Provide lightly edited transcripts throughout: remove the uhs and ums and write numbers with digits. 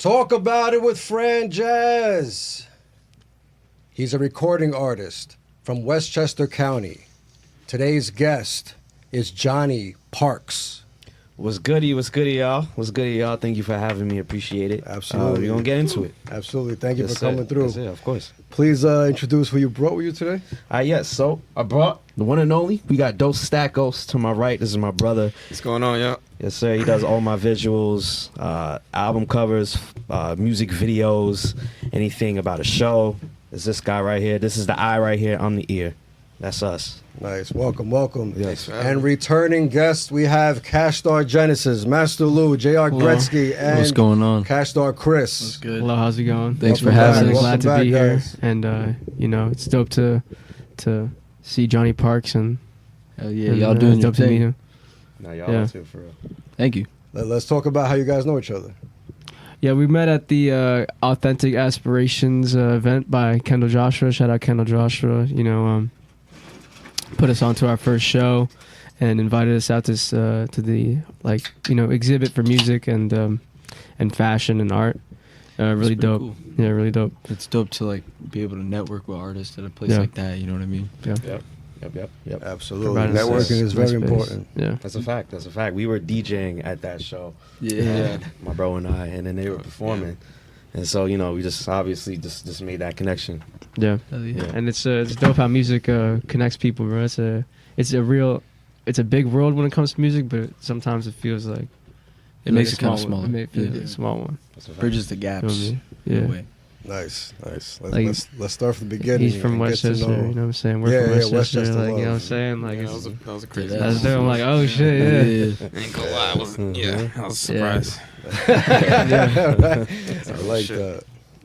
Talk about it with Franjez. He's a recording artist from Westchester County. Today's guest is Jonny Parks. What's goody, y'all? What's goody, y'all? Thank you for having me. Appreciate it. Absolutely. We're going to get into it. Absolutely. Thank you for coming through. Yes, of course. Please introduce who you brought with you today. Yes, so I brought the one and only. We got Dos Stackos to my right. This is my brother. What's going on, y'all? Yes, sir. He does all my visuals, album covers, music videos, anything about a show. It's this guy right here. This is the eye right here. I'm the ear. That's us. Nice. Welcome. Yes. And returning guests, we have Cash Star Genesis, Master Lou, J.R. Gretzky, and what's going on? Cash Star Chris. What's good? Hello, how's it going? Thanks for Welcome having back. us. Glad to Welcome be back, here, guys. and it's dope to see Jonny Parks and Hell yeah, y'all doing it's your dope to meet thing. him. No, y'all Yeah. are too, for real. Thank you. Let's talk about how you guys know each other. Yeah, we met at the Authentic Aspirations event by Kendall Joshua. Shout out Kendall Joshua. Put us onto our first show and invited us out to the exhibit for music and fashion and art. Really pretty dope. cool. Yeah, really dope. It's dope to be able to network with artists at a place Yeah. like that. You know what I mean? Yeah. Yep. Absolutely. Provided us Networking is very space. important. Yeah. That's a fact. We were DJing at that show. Yeah. My bro and I, and then they were performing. And so, we just obviously just made that connection. Yeah. Hell yeah. And it's dope how music connects people, bro. It's a big world when it comes to music, but sometimes it feels like It makes a it kind of small smaller. one. It may feel Yeah. like a small one. That's a fact. Bridges the You know what I gaps. mean? in a Yeah. way. Nice. Like, Let's start from the beginning. He's from and get to Westchester, know- you know what I'm saying? We're Yeah, from yeah, Westchester, Westchester like, you know what I'm love. saying? Like, Yeah, it's, that was a crazy. That's that's dope. I'm like, oh shit, yeah. Ain't gonna lie, I was I was Yeah. surprised.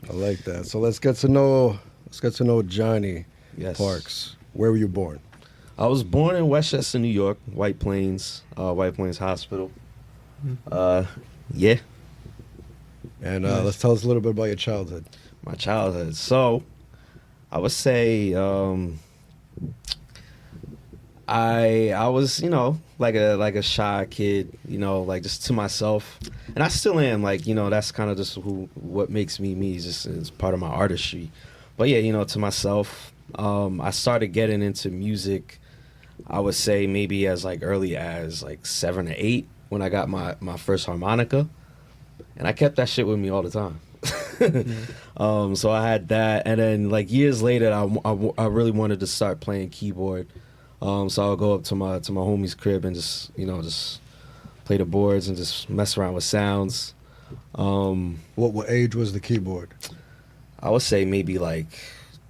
I like that. So let's get to know Jonny Yes. Parks. Where were you born? I was born in Westchester, New York, White Plains Hospital. Yeah, And let's tell us a little bit about your childhood. my childhood. So, I would say I was, like a shy kid, like just to myself, and I still am. That's kind of just what makes me me. Just it's part of my artistry. But yeah, to myself, I started getting into music. I would say maybe as early as 7 or 8 when I got my first harmonica, and I kept that shit with me all the time. So I had that, and then years later, I really wanted to start playing keyboard. So I'll go up to my homie's crib and just play the boards and just mess around with sounds. What age was the keyboard? I would say maybe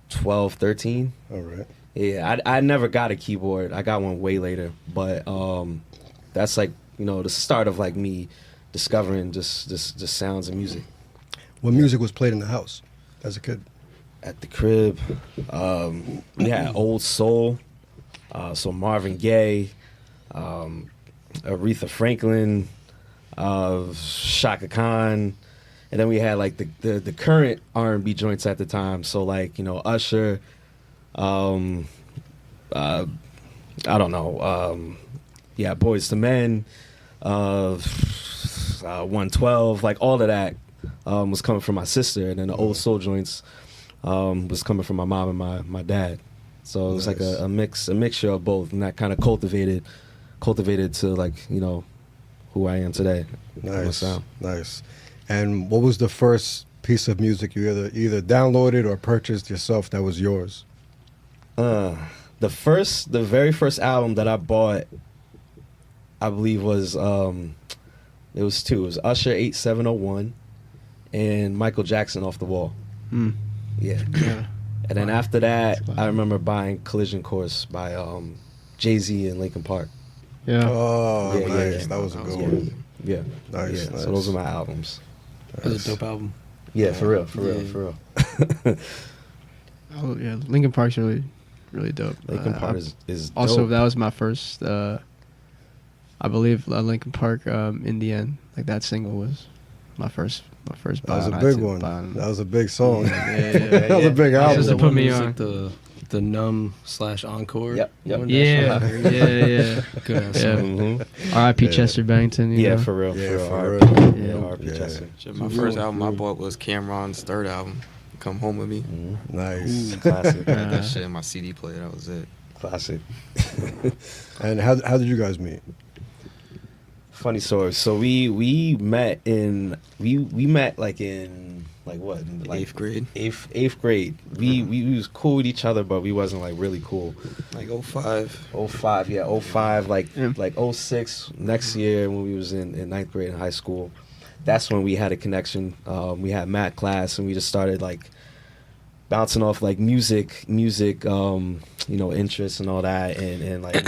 12, 13. All right. Yeah, I never got a keyboard. I got one way later, but that's the start of me discovering just sounds and music. What music was played in the house as a kid? At the crib, we had old soul, so Marvin Gaye, Aretha Franklin, Shaka Khan, and then we had the current R&B joints at the time. So Usher, I don't know, Boyz II Men, 112, all of that was coming from my sister, and then the old soul joints was coming from my mom and my dad. So it was Nice. a mixture of both, and that kind of cultivated to who I am today. My sound. Nice. And what was the first piece of music you either downloaded or purchased yourself that was yours? The very first album that I bought, I believe was it was two. It was Usher 8701 and Michael Jackson Off the Wall. Yeah. And then after that, I remember buying Collision Course by Jay-Z and Linkin Park. Yeah. Oh, Yeah, nice. yeah. That was a good Yeah. one. Yeah. Nice, Yeah. nice. So those are my albums. That was a dope album. Yeah, for real. Oh yeah, Linkin Park's really dope. Linkin Park is dope. Also, that was my first. I believe Linkin Park. In the end, that single was my first. That was a buy big to- one. buy- That was a big song. Yeah. That was a big Yeah, album. just to put me on. The numb/encore. Yep. Yeah, yeah. Good ass Yeah. song. Mhm. R.I.P. Yeah. Chester Bennington. you Yeah, know? for real. Yeah, for for real. real. Yeah, Yeah. R.I.P. Yeah, Westchester. Shit, my first album I bought was Cameron's third album, Come Home With Me. Nice. Classic. I had that shit in my CD player. That was it. Classic. And how did you guys meet? Funny story. So we met in like in like what? In like Eighth grade. Eighth grade. We was cool with each other, but we wasn't like really cool. Like 05. 05, yeah, 05, like Yeah. like 06 next year when we was in ninth grade in high school. That's when we had a connection. We had math class and we just started like bouncing off like music, interests and all that, and like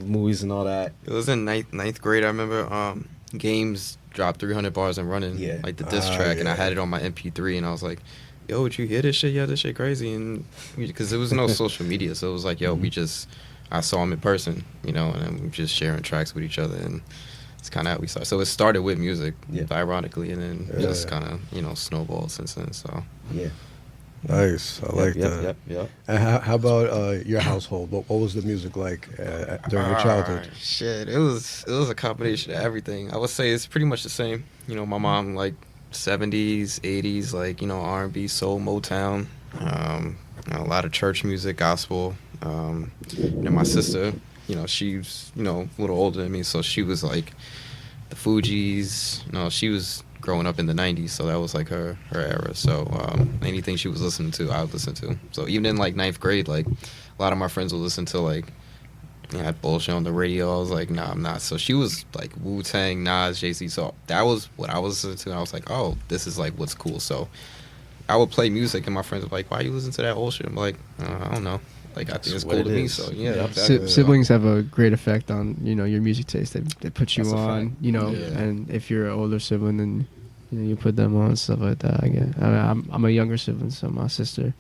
movies and all that. It was in ninth grade. I remember Games dropped 300 bars and running, Yeah. like the diss track, and I had it on my MP3, and I was like, yo, would you hear this shit? Yeah, this shit crazy. And because there was no social media, so it was like, yo, I saw him in person, and then we just sharing tracks with each other, and it's kind of how we started. So it started with music, ironically, and then just kind of, snowballed since then. So Yeah. Nice. I like that. Yep. And how about your household? What was the music like during your childhood? Shit, it was a combination of everything. I would say it's pretty much the same. My mom like 70s, 80s, like R&B, soul, Motown, a lot of church music, gospel. My sister, she's a little older than me, so she was like the Fugees. She was growing up in the 90s, so that was like her era. So anything she was listening to, I would listen to. So even in like ninth grade, like a lot of my friends would listen to like had bullshit on the radio. I was like, nah, I'm not. So she was like Wu-Tang, Nas, Jay-Z. So that was what I was listening to, and I was like, oh, this is like what's cool. So I would play music, and my friends were like, why you listen to that old shit? I'm like, I don't know. Like, I think it's cool to me, so yeah. Siblings have a great effect on your music taste. They put you That's a on, fact. and if you're an older sibling, then you put them on, stuff like that. I'm a younger sibling, so my sister,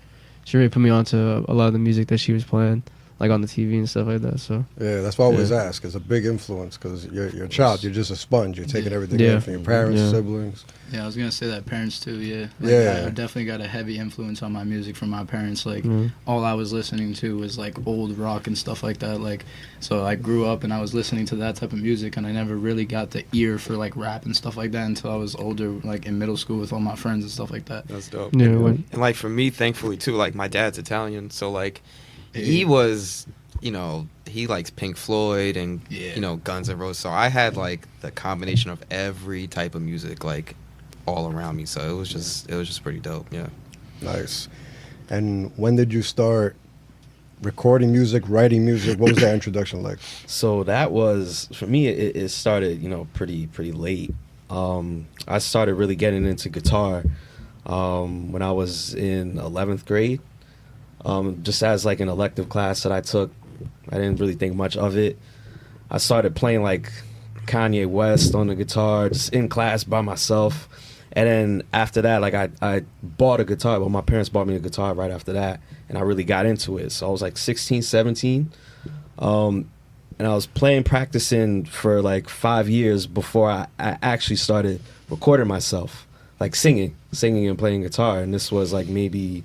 she really put me on to a lot of the music that she was playing, like on the TV and stuff like that. So Yeah, that's why I always ask. It's a big influence because you're a child. You're just a sponge. You're taking everything in from your parents, siblings. Yeah, I was gonna say that parents too. Yeah, Yeah. I definitely got a heavy influence on my music from my parents. Like all I was listening to was like old rock and stuff like that. Like so, I grew up and I was listening to that type of music, and I never really got the ear for like rap and stuff like that until I was older, like in middle school with all my friends and stuff like that. That's dope. Yeah, And like for me, thankfully too, like my dad's Italian, so like he was, he likes Pink Floyd and Guns N' Roses. So I had like the combination of every type of music like all around me. So it was just pretty dope. Yeah. Nice. And when did you start recording music, writing music? What was that introduction like? So that was, for me, it started, pretty late. I started really getting into guitar when I was in 11th grade. Just as like an elective class that I took. I didn't really think much of it. I started playing like Kanye West on the guitar, just in class by myself. And then after that, like I bought a guitar. Well, my parents bought me a guitar right after that, and I really got into it. So I was like 16, 17. And I was practicing for like 5 years before I actually started recording myself, like singing and playing guitar. And this was like maybe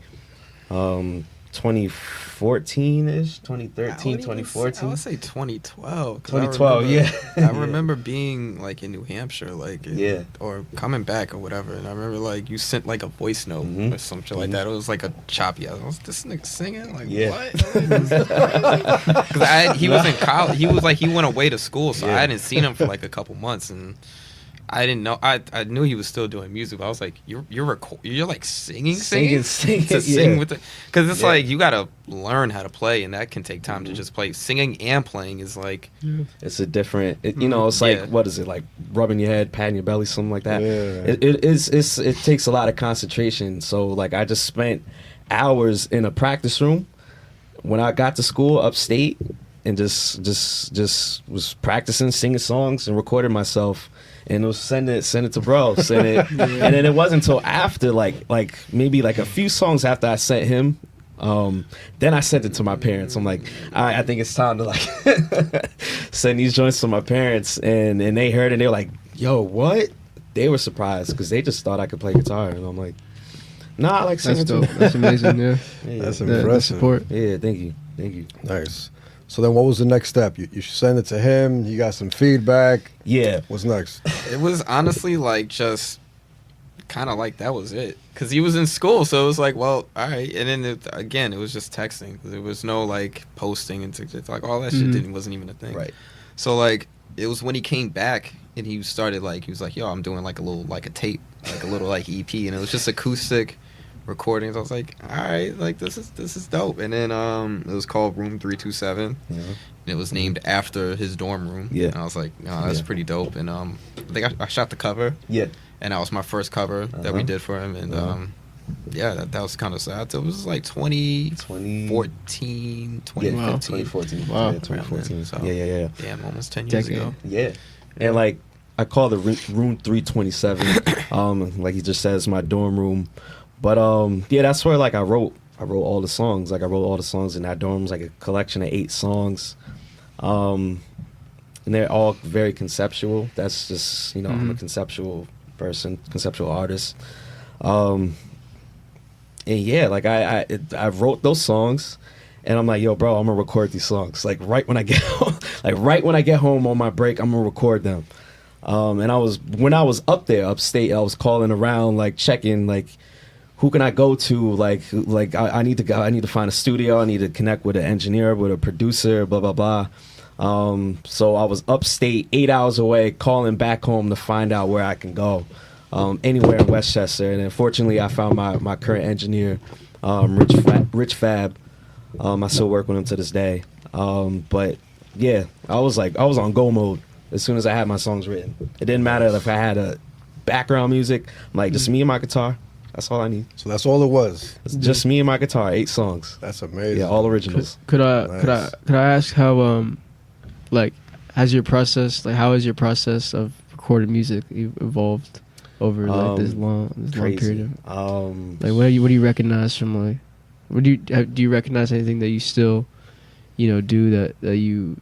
2014-ish, 2013, 2014. I would say 2012. 2012, yeah. I remember being like in New Hampshire, like or coming back or whatever, and I remember like you sent like a voice note or some shit like that. It was like a choppy. I was this nigga singing like what? Because he was in college. He was like he went away to school, so I hadn't seen him for like a couple months, and I didn't know. I knew he was still doing music, but I was like, you're like singing to sing with the, because it's like you gotta learn how to play, and that can take time to just play. Singing and playing is like it's a different. It's like what is it like rubbing your head, patting your belly, something like that. Yeah. It takes a lot of concentration. So like I just spent hours in a practice room when I got to school upstate, and just was practicing singing songs and recording myself. And it was send it to bro, and then it wasn't until after like maybe like a few songs after I sent him, then I sent it to my parents. I'm like, all right, I think it's time to like send these joints to my parents, and they heard it, and they were like, yo, what? They were surprised because they just thought I could play guitar, and I'm like, nah, I like singing too. That's amazing. Yeah, That's the impressive. support. Yeah, thank you. Nice. So then what was the next step? You send it to him. You got some feedback. Yeah. What's next? It was honestly like just kind of like that was it. Because he was in school, so it was like, well, all right. And then, again, it was just texting. There was no, like, posting and like all that shit wasn't even a thing. Right. So, like, it was when he came back and he started, like, he was like, yo, I'm doing, like, a little, like, a tape, like, a little, like, EP. And it was just acoustic recordings. I was like, all right, like, this is dope. And then it was called Room 327. Yeah. And it was named after his dorm room. Yeah. And I was like, no, that's pretty dope. And I think I shot the cover. Yeah. And that was my first cover that we did for him. And, yeah, that was kind of sad. It was like 2014, 2015. Yeah, 2014. Wow. Yeah, 2014. So, Yeah. damn, almost 10 years ago. Yeah. And like I call the room 327. Like he just says, my dorm room. But yeah, that's where like I wrote all the songs. Like I wrote all the songs in that dorm. It was like a collection of 8 songs. And they're all very conceptual. That's just, I'm a conceptual person, conceptual artist. And yeah, like I wrote those songs, and I'm like, yo, bro, I'm gonna record these songs. Like right when I get home, on my break, I'm gonna record them. And when I was up there, upstate, I was calling around, like checking, like who can I go to? Like I need to go. I need to find a studio. I need to connect with an engineer, with a producer, blah blah blah. So I was upstate, 8 hours away, calling back home to find out where I can go. Anywhere in Westchester, and unfortunately I found my current engineer, Rich Fab. I still work with him to this day. But yeah, I was on go mode as soon as I had my songs written. It didn't matter if I had a background music. I'm like, just me and my guitar. That's all I need. So that's all it was. It's just me and my guitar. 8 songs. That's amazing. Yeah, all originals. Could I ask how like how has your process of recording music evolved over like this long period of like what do you recognize from like do you recognize anything that you still do that you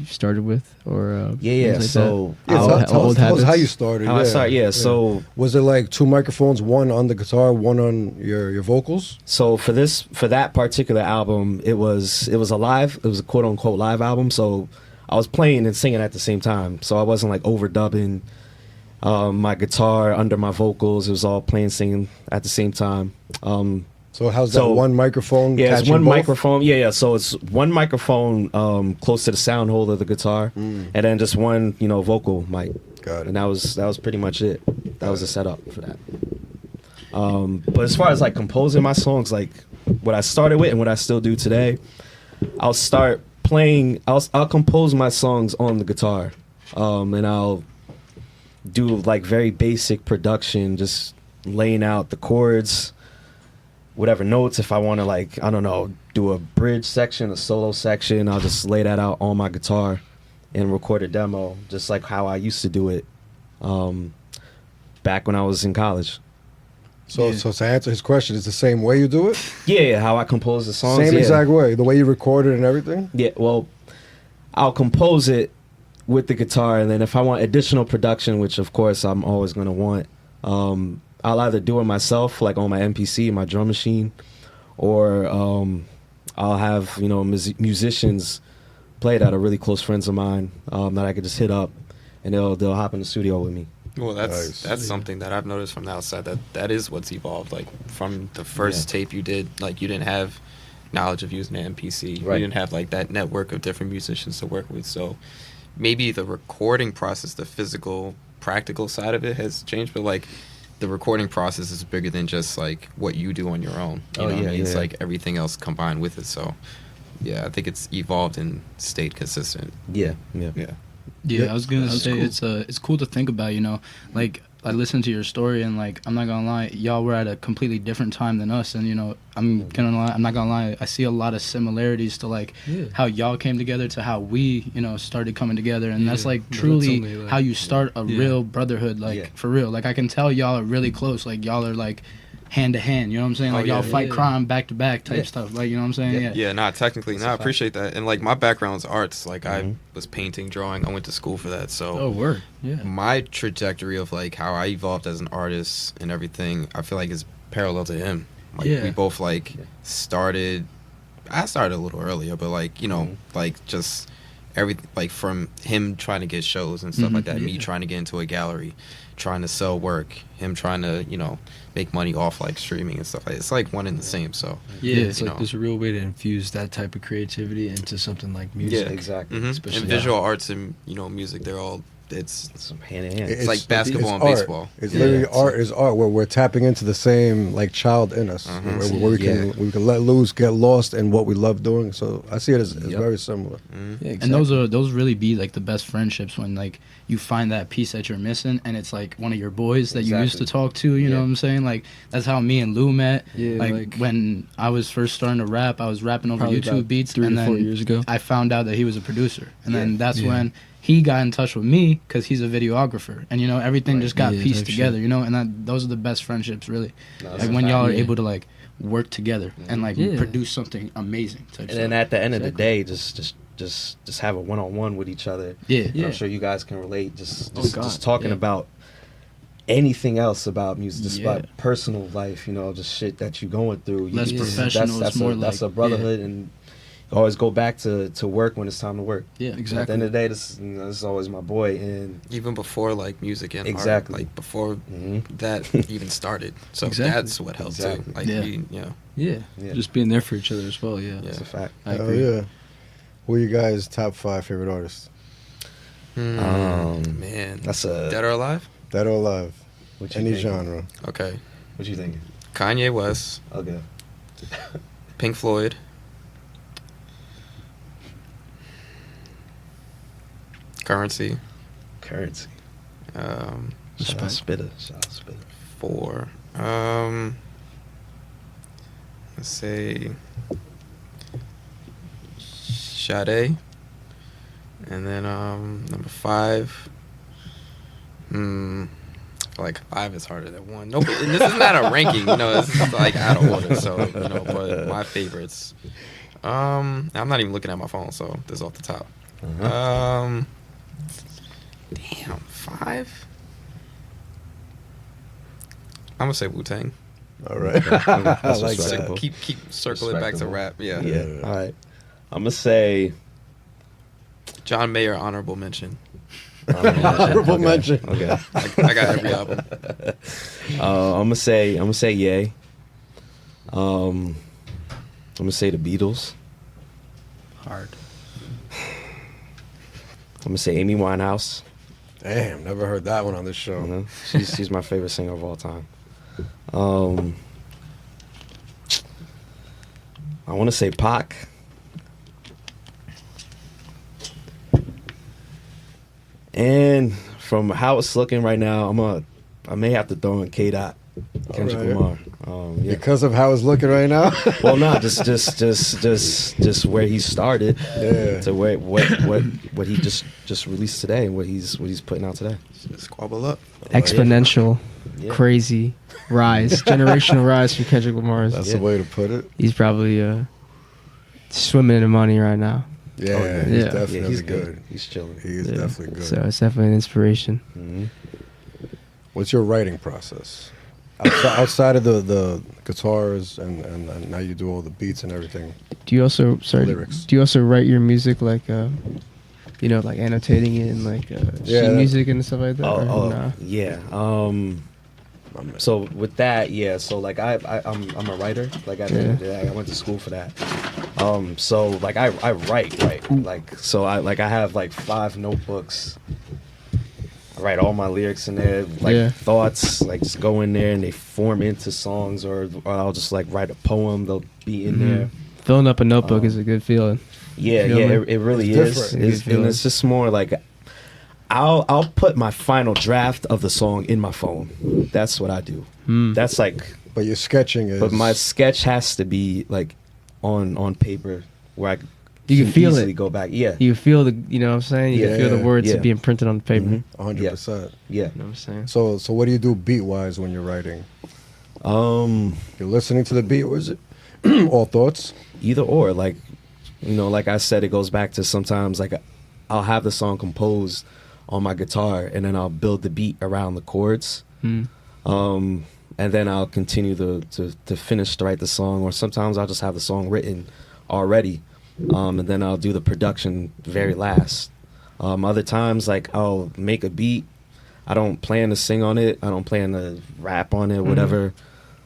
started with or yeah so tell us how you started. I started, so was it like 2 microphones, one on the guitar, one on your vocals? So for that particular album, it was a quote unquote live album, so I was playing and singing at the same time, so I wasn't like overdubbing my guitar under my vocals. It was all playing, singing at the same time. So how's that one microphone? Yeah, it's one both? microphone. Yeah. So it's one microphone close to the sound hole of the guitar, and then just one vocal mic. Got it. And that was pretty much it. That was the setup for that. But as far as like composing my songs, like what I started with and what I still do today, I'll start playing. I'll compose my songs on the guitar, and I'll do like very basic production, just laying out the chords, whatever notes. If I want to, like, I don't know, do a bridge section, a solo section, I'll just lay that out on my guitar and record a demo, just like how I used to do it back when I was in college. So to answer his question, it's the same way you do it? Yeah, how I compose the songs. Same exact way, the way you record it and everything? Yeah, well, I'll compose it with the guitar, and then if I want additional production, which of course I'm always going to want, I'll either do it myself, like on my MPC, my drum machine, or I'll have musicians play that are really close friends of mine that I could just hit up, and they'll hop in the studio with me. Well, that's something that I've noticed from the outside, that is what's evolved. Like from the first tape you did, like you didn't have knowledge of using an MPC. Right. You didn't have like that network of different musicians to work with. So maybe the recording process, the physical, practical side of it has changed, but like the recording process is bigger than just like what you do on your own. You know what I mean? It's like everything else combined with it. So yeah, I think it's evolved and stayed consistent. Yeah. I was gonna say cool. It's cool to think about, like I listened to your story and like I'm not gonna lie, y'all were at a completely different time than us, and I'm not gonna lie, I see a lot of similarities to like how y'all came together to how we started coming together, and that's like truly how you start a real brotherhood, like for real. Like I can tell y'all are really close, like y'all are like hand to hand, you know what I'm saying? Like y'all fight crime back to back type stuff, like, you know what I'm saying? Yeah, not technically. No, I appreciate that. And like my background's arts. Like I was painting, drawing. I went to school for that. So my trajectory of like how I evolved as an artist and everything, I feel like is parallel to him. Like we both like started I started a little earlier, but like, you know, like just everything, like from him trying to get shows and stuff like that, me trying to get into a gallery, trying to sell work, him trying to, you know, make money off like streaming and stuff like that. It's like one and the same. So Yeah, it's you like know. there's a real way to infuse that type of creativity into something like music. Yeah, exactly. And Especially visual arts and, you know, music, they're all, it's Some hand in hand. It's like basketball and art. baseball. It's Yeah. literally art is art where we're tapping into the same like child in us, where we can let loose, get lost in what we love doing. So I see it as very similar. Yeah, And those really be like the best friendships when like you find that piece that you're missing and it's like one of your boys that you used to talk to, you know what I'm saying? Like that's how me and Lou met. Yeah, like when I was first starting to rap, I was rapping over Probably YouTube about beats 3 and to 4 then years ago. I found out that he was a producer. And then that's when he got in touch with me because he's a videographer. And, you know, everything just got pieced type together, shit. you know? And those are the best friendships, really. No, like that's when a y'all are fact. able to, like, work together and, like, Yeah. produce something amazing. Type And then at the end of the day, just have a one-on-one with each other. Yeah. I'm sure you guys can relate. Just God, talking yeah. about anything else about music, just Yeah. about personal life, you know, just shit that you're going through. Less professional, That's it's more that's like- a brotherhood, and you always go back to work when it's time to work. Yeah, At the exactly. end of the day, this is always my boy, and even before like music and Exactly. art, like before that even started. So Exactly. that's what helped too. Exactly. Like Yeah. you know, Yeah. Yeah. Just being there for each other as well. Yeah, Yeah. it's a fact. I Oh agree. yeah. Who are you guys' top 5 favorite artists? man, That's a Dead or Alive? Dead or alive? what you Any thinking? genre. Okay, What you thinking? Kanye West, Okay. Pink Floyd, Currency, Currency. Respect. Shout out Spitter. 4. Let's say Sade, and then number 5. Like 5 is harder than 1. No, this is not a ranking. You know, this is like out of order. So you know, but my favorites. I'm not even looking at my phone, so this is off the top. Damn, 5. I'm gonna say Wu-Tang. All right. That's I like respectable. that. Keep circle it back to Respectable. rap. Yeah. Yeah. All right. I'm gonna say John Mayer, honorable mention. Honorable mention. Okay. I got every album. I'm gonna say Ye. I'm gonna say the Beatles. Hard. I'm gonna say Amy Winehouse. Damn, never heard that one on this show. You know, she's my favorite singer of all time. I want to say Pac. And from how it's looking right now, I may have to throw in K-Dot, Kendrick Alright. Lamar. Yeah. Because of how it's looking right now. Well, no, just where he started Yeah. to what he just released today and what he's putting out today. Squabble up. Exponential, Yeah. crazy rise, generational rise from Kendrick Lamar. That's Yeah. the way to put it. He's probably swimming in the money right now. Yeah, Oh, yeah. he's Yeah. definitely he's good. He's chilling. He is Yeah. definitely good. So it's definitely an inspiration. hmm What's your writing process? Outside of the guitars and now you do all the beats and everything. Do you also Lyrics. Do you also write your music like like annotating it and like Yeah, sheet that- music and stuff like that? or Oh, nah? yeah. My man. So with that, yeah. So like I'm a writer. Like at the end of the day, I went to school for that. So like I write. Like so I have like 5 notebooks. I write all my lyrics in there, like Yeah. thoughts, like just go in there and they form into songs, or I'll just like write a poem. They'll be in there. Filling up a notebook is a good feeling. Yeah, Feel yeah, me? it really It's is. different. It's And it's just more like I'll put my final draft of the song in my phone. That's what I do. That's like, But your sketching is. but my sketch has to be like on paper where I You can feel easily it. go back. Yeah, You feel you know what I'm saying? You can feel the Yeah, words yeah. being printed on the paper. Mhm. 100%. yeah. You know what I'm saying? So what do you do beat wise when you're writing? Um, You're listening to the beat, or is it all thoughts? either or, like, you know, like I said, it goes back to sometimes like I'll have the song composed on my guitar and then I'll build the beat around the chords. And then I'll continue to finish to write the song, or sometimes I'll just have the song written already, and then I'll do the production very last. Other times, like, I'll make a beat. I don't plan to sing on it. I don't plan to rap on it, whatever.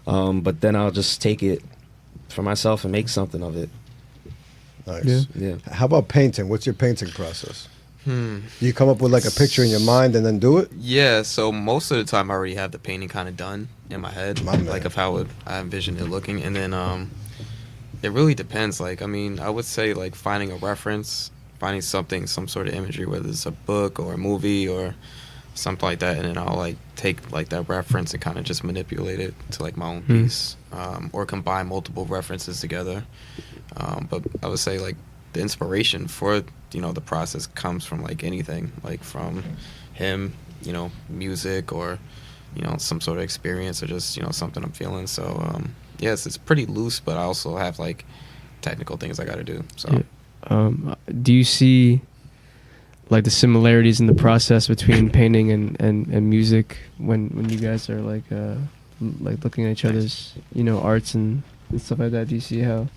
But then I'll just take it for myself and make something of it. Nice. Yeah. How about painting? What's your painting process? You come up with like a picture in your mind and then do it? Yeah, so most of the time I already have the painting kind of done in my head, My man. like of how I envision it looking. And then it really depends. Like, I mean, I would say like finding a reference, finding something, some sort of imagery, whether it's a book or a movie or something like that, and then I'll like take like that reference and kind of just manipulate it to like my own piece, or combine multiple references together. But I would say like the inspiration for, you know, the process comes from like anything, like from him, you know, music or, you know, some sort of experience or just, you know, something I'm feeling. So yes, it's pretty loose, but I also have like technical things I got to do. So do you see like the similarities in the process between painting and music when you guys are like looking at each other's, you know, arts and stuff like that? Do you see how?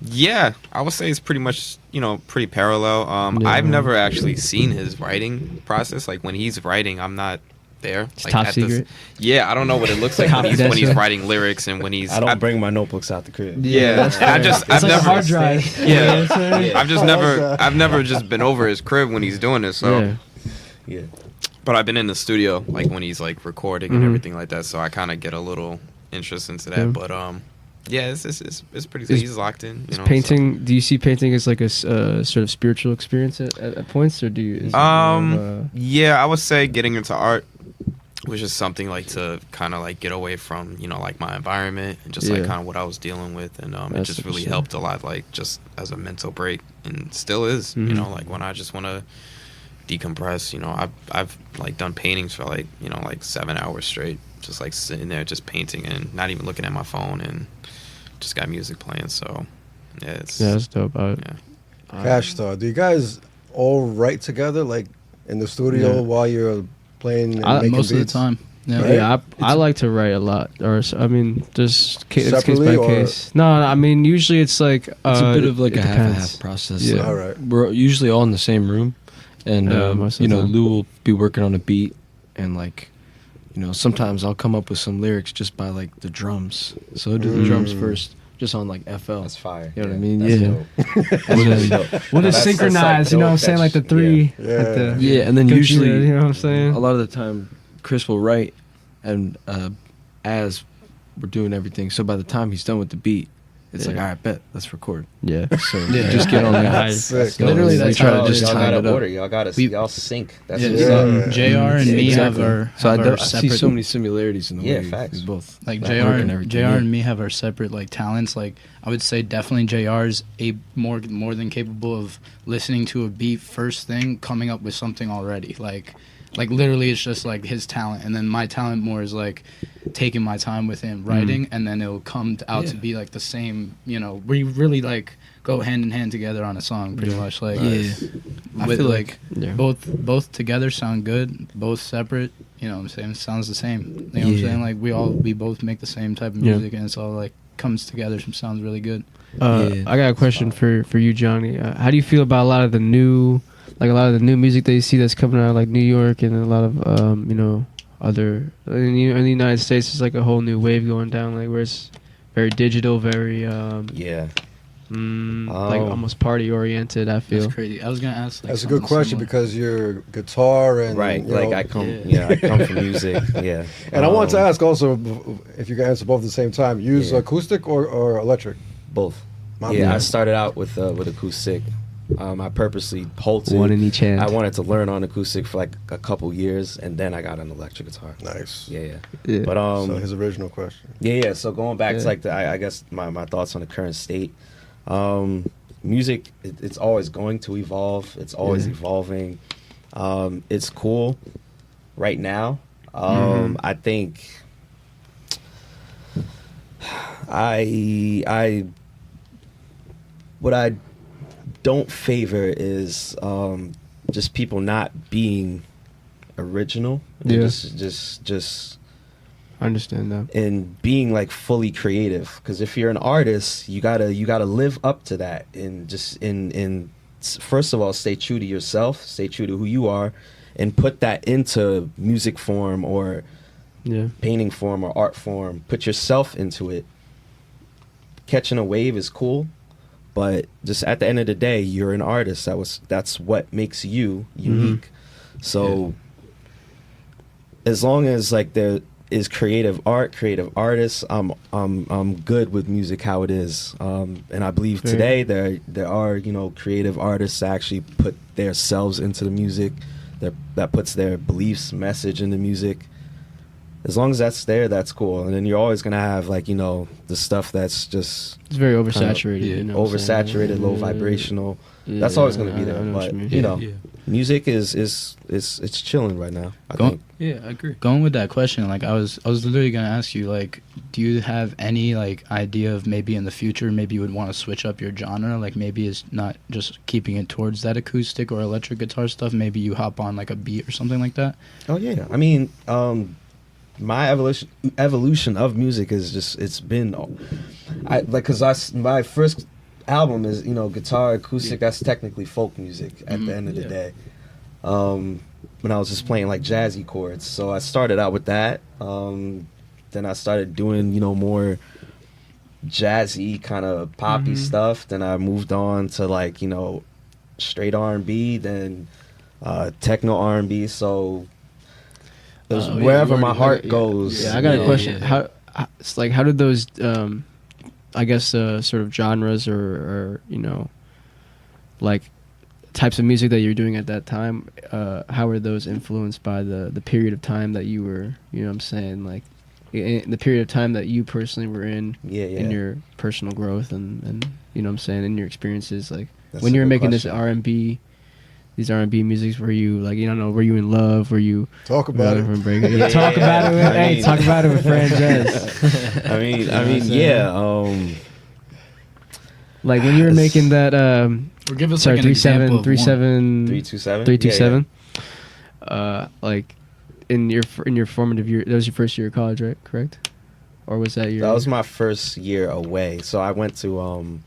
Yeah, I would say it's pretty much, you know, pretty parallel. I've never actually seen his writing process. Like when he's writing, I'm not there. It's like top at secret. Yeah, I don't know what it looks like when he's writing lyrics and when he's. I don't bring my notebooks out the crib. Yeah, and I've it's never. like a hard drive. Yeah, Yeah. I've never just been over his crib when he's doing this. So, Yeah. but I've been in the studio like when he's like recording and everything like that. So I kind of get a little interest into that. Yeah. But yeah, it's pretty. He's locked in. You know, Painting. Do you see painting as like a sort of spiritual experience at points, or do you? Is it more of, yeah, I would say getting into art was just something like to kind of like get away from, you know, like my environment and just like Yeah. kind of what I was dealing with, and it That's just really interesting. helped a lot, like just as a mental break, and still is, you know, like when I just want to decompress, you know, I've like done paintings for like, you know, like 7 hours straight, just like sitting there just painting and not even looking at my phone and just got music playing. So yeah, it's that's dope. Cash Star, do you guys all write together, like in the studio Yeah. while you're playing and making Most of the beats? time. Yeah. Right? Yeah, I like to write a lot, or I mean, just it's case Separately, by or- case. No, I mean usually it's like It's a bit of like it a half and depends. half process. Yeah. Like, All right. we're usually all in the same room, and most of you the know, time. Lou will be working on a beat, and like, you know, sometimes I'll come up with some lyrics just by like the drums. So I'll do the drums first, just on like FL. That's fire. You know what I mean? That's Yeah. dope. We'll That's just, dope. we'll No, just that's synchronize, you know what I'm saying? Like the three. Yeah. Like the, Yeah, and then computer, usually, you know what I'm saying? a lot of the time, Chris will write, and as we're doing everything, so by the time he's done with the beat, it's like, all right, bet, let's record. Yeah. So just get on there. That's sick. Literally, we that's try how to just y'all tie gotta it up. order. Y'all gotta y'all sync. That's Yeah. what's Yeah. up. JR and me have our, So have I our see separate so many similarities in the Yeah, way facts. we both like work JR and and everything. JR Yeah. and me have our separate like talents. Like I would say definitely JR's more than capable of listening to a beat first thing, coming up with something already. Like literally it's just like his talent, and then my talent more is like taking my time with him writing, and then it'll come out to be like the same, you know, we really like go hand in hand together on a song pretty much. Like I feel like Yeah. both together sound good, both separate, you know what I'm saying, it sounds the same. You know what I'm saying? Like we both make the same type of Yeah. music, and it's all like comes together and sounds really good. Yeah. I got a question for you, Johnny. How do you feel about a lot of the new music that you see that's coming out of like New York and a lot of you know, other in the United States? There's like a whole new wave going down, like where it's very digital, very Yeah. like almost party oriented. I feel. That's crazy. I was gonna ask. Like, That's a good something question similar. because your guitar and Right. you Like know, I come. Yeah. I come from music. Yeah. and I wanted to ask also if you can answer both at the same time. Use Yeah. acoustic or electric. both. My Yeah, bad. I started out with acoustic. I purposely halted. One in each hand. I wanted to learn on acoustic for like a couple years, and then I got an electric guitar. Nice. Yeah. Yeah. But So his original question. yeah. So going back Yeah. to like I guess my thoughts on the current state. Music, it's always going to evolve. It's always evolving. It's cool right now. I think what I don't favor is just people not being original. Yeah. Just I understand that. and being like fully creative. Because if you're an artist, you gotta live up to that, and just in first of all, stay true to yourself, stay true to who you are, and put that into music form or Yeah. painting form or art form. Put yourself into it. Catching a wave is cool, but just at the end of the day, you're an artist. That's what makes you unique. So as long as like there is creative art, creative artists, I'm good with music how it is. And I believe Fair. today there are, you know, creative artists that actually put their selves into the music, that puts their beliefs, message in the music. As long as that's there, that's cool. And then you're always gonna have like, you know, the stuff that's just It's very oversaturated. yeah, you know what I'm saying? oversaturated, low Yeah. vibrational. Yeah, That's always gonna be I there. know what But mean. you know, Yeah. music is it's chilling right now, I Go- think. Yeah, I agree. Going with that question, like I was literally gonna ask you, like, do you have any like idea of maybe in the future, maybe you would want to switch up your genre, like maybe it's not just keeping it towards that acoustic or electric guitar stuff, maybe you hop on like a beat or something like that? Oh yeah, I mean, my evolution of music is just it's been, my first album is, you know, guitar acoustic. That's technically folk music at the end of the day. When I was just playing like jazzy chords, so I started out with that. Then I started doing, you know, more jazzy kind of poppy stuff. Then I moved on to like, you know, straight R&B, then techno R&B. So it was Oh, yeah, wherever you my already- heart yeah. goes. Yeah, I got a Yeah, question. yeah. It's like, how did those, I guess, sort of genres or you know, like types of music that you're doing at that time, how were those influenced by the period of time that you were, you know what I'm saying, like in the period of time that you personally were in your personal growth and you know what I'm saying, in your experiences, like That's when a you were good making question. this R&B, these R&B musics, were you like, you don't know, were you in love, were you Talk about it. Yeah, talk yeah, about it with, I hey, mean- talk about it with Franjez. I mean, You know what I'm saying? yeah. Like when you were making that Or give us sorry, like an example of one. 327. 327. Like in your formative year, that was your first year of college, right? Correct? Or was that your That was my first year away. So I went to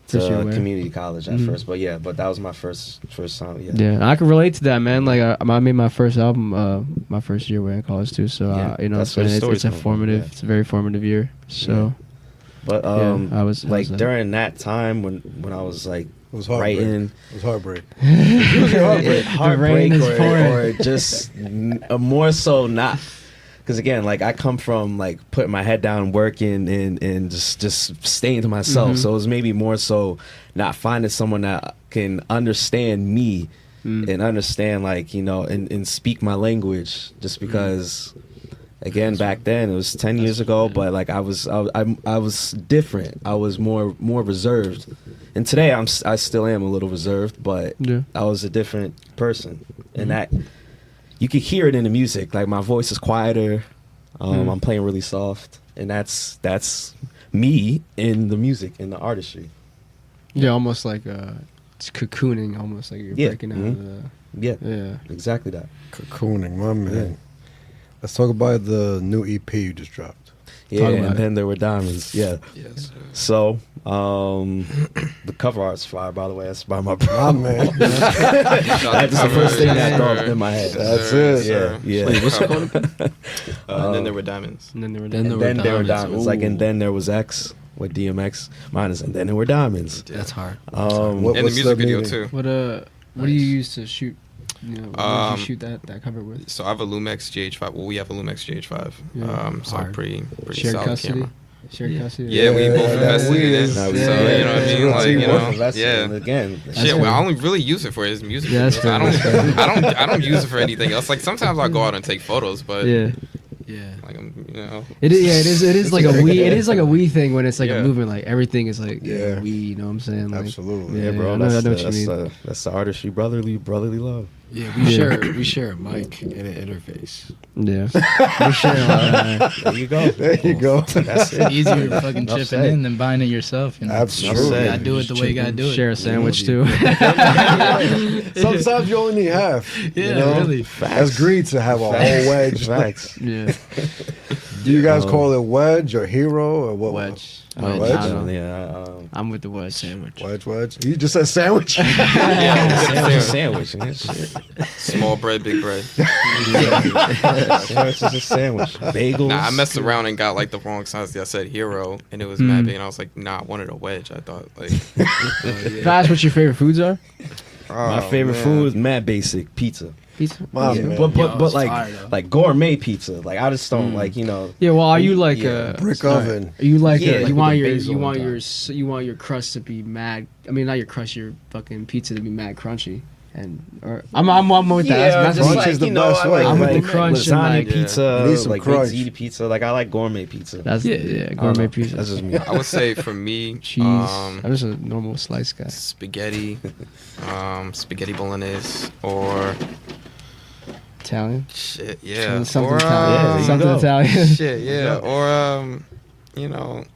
First year away? community college at Mhm. first, but that was my first time. Yeah. Yeah, I can relate to that, man. Like I made my first album my first year away in college too. So Yeah, you know, that's where the it's stories a come from, formative. yeah. It's a very formative year. So But yeah, I was like during that time when I was like It was heartbreak. writing, It was heartbreak. heartbreak rain is pouring. or just more so not. Because again, like I come from like putting my head down, working, and just staying to myself. Mhm. So it was maybe more so not finding someone that can understand me and understand, like, you know, and speak my language. Just because, again, back then it was 10 years ago, but like I was different. I was more reserved, and today I still am a little reserved, but yeah. I was a different person, and that. You could hear it in the music. Like my voice is quieter. I'm playing really soft, and that's me in the music, in the artistry. Yeah, almost like it's cocooning, almost like you're Yeah, breaking out mhm. of the Yeah, yeah. exactly that. Cocooning, my man. Let's talk about the new EP you just dropped. Yeah, Talk about and it. then there were diamonds. Yeah. Yes. So, the cover art's fire, by the way. That's by my bro. My man. That's the first thing that thought in my head. That's it. Yeah. Wait, what's it called? And then there were diamonds. And then there were Then And then there were diamonds. diamonds. Like, and Ooh. then there was X with DMX. Mine is, and then there were diamonds. That's hard. What- And the what's music the video meaning? too. what do you use to shoot? You know, what did you shoot that cover with? So I have a Lumix GH5. Well, we have a Lumix GH5. Yeah. So Hard. pretty Shared solid custody. camera. Shared custody. Yeah, we both Yeah, invested in it. that So we you is. know what I Yeah. mean? Like, you Both know, Invested in, yeah. again. Shit, fair. well, I only really use it for his music. Yeah, that's videos. fair. I don't use it for anything else. Like sometimes I'll go out and take photos, but Yeah. Yeah. like you know, It is like a we. It is like a we thing when it's like Yeah. a movement. Like everything is like Yeah. we. You know what I'm saying? Like, Absolutely. Yeah, bro. I know That's, what you mean. that's the artistry, brotherly love. Yeah, Yeah. we share a mic and an interface. Yeah. For sure. There you go. There you go. That's it. Easier fucking Enough chipping said. in than buying it yourself. You know? Absolutely. Enough You said. gotta do it the way you gotta do it. Share a sandwich too. Sometimes you only need half. Yeah, you know? really. That's greed to have a whole wedge. Facts. Yeah. Do you guys call it wedge or hero or what? Wedge. Wedge? I don't know. Yeah. I'm with the wedge sandwich. Wedge. You just said sandwich. Sandwich. And shit. Small bread, big bread. Sandwich is a sandwich. Bagels. Nah, I messed around and got like the wrong size. I said hero, and it was mad big, and I was like, nah, I wanted a wedge. I thought like. Can I ask what your favorite foods are? My favorite food is mad basic pizza. Pizza. Wow, Yeah, man. but it's fire, though. like gourmet pizza. Like I just don't like Yeah, well, are you like Yeah. Brick sorry. oven. Are you like Yeah, like you with want the your basil you on want top. your you want your crust to be mad? I mean, not your crust, your fucking pizza to be mad crunchy. And or I'm with that. That's Crunch just is the you know, best I way. like, I'm with like the crunch and, lasagna like- pizza, You need some like crunch. ziti pizza. Like I like gourmet pizza. that's I gourmet don't know. pizza. That's just me. I would say for me, Cheese. I'm just a normal slice guy. spaghetti, spaghetti bolognese, or Italian. shit, yeah, Something or Italian. there you Something go. Italian. shit, yeah, or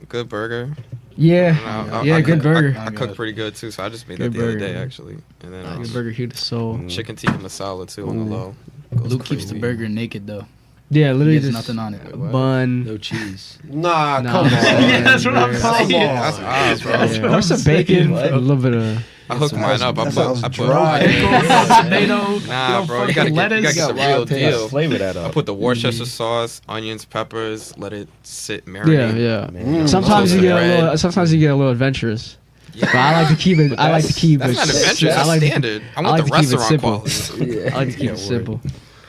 good burger. Yeah. I Good cook- burger. I cook pretty good too, so I just made Good that the other burger, day man. actually, and then Good burger heat the soul. chicken tikka masala too on the low. Goes Luke keeps the crazy. burger naked though. Yeah, literally There's just nothing on it. bun. No cheese. Nah, Nah, come on. that's what I'm Come saying. on. That's ours, bro. Yeah. Or some bacon, a little bit of. I hooked mine up. I That sounds put dry. Tomato. Nah, bro, you gotta get the real deal. Flavor that up. I put the Worcester sauce, onions, peppers, let it sit, marinate. Yeah. Man, Sometimes you get a Bread. little. Sometimes you get a little adventurous. Yeah. But I like to keep it. I like to keep That's it. not adventurous. I That's like to- standard. I I want like the to keep it restaurant simple. quality. I like to keep it simple.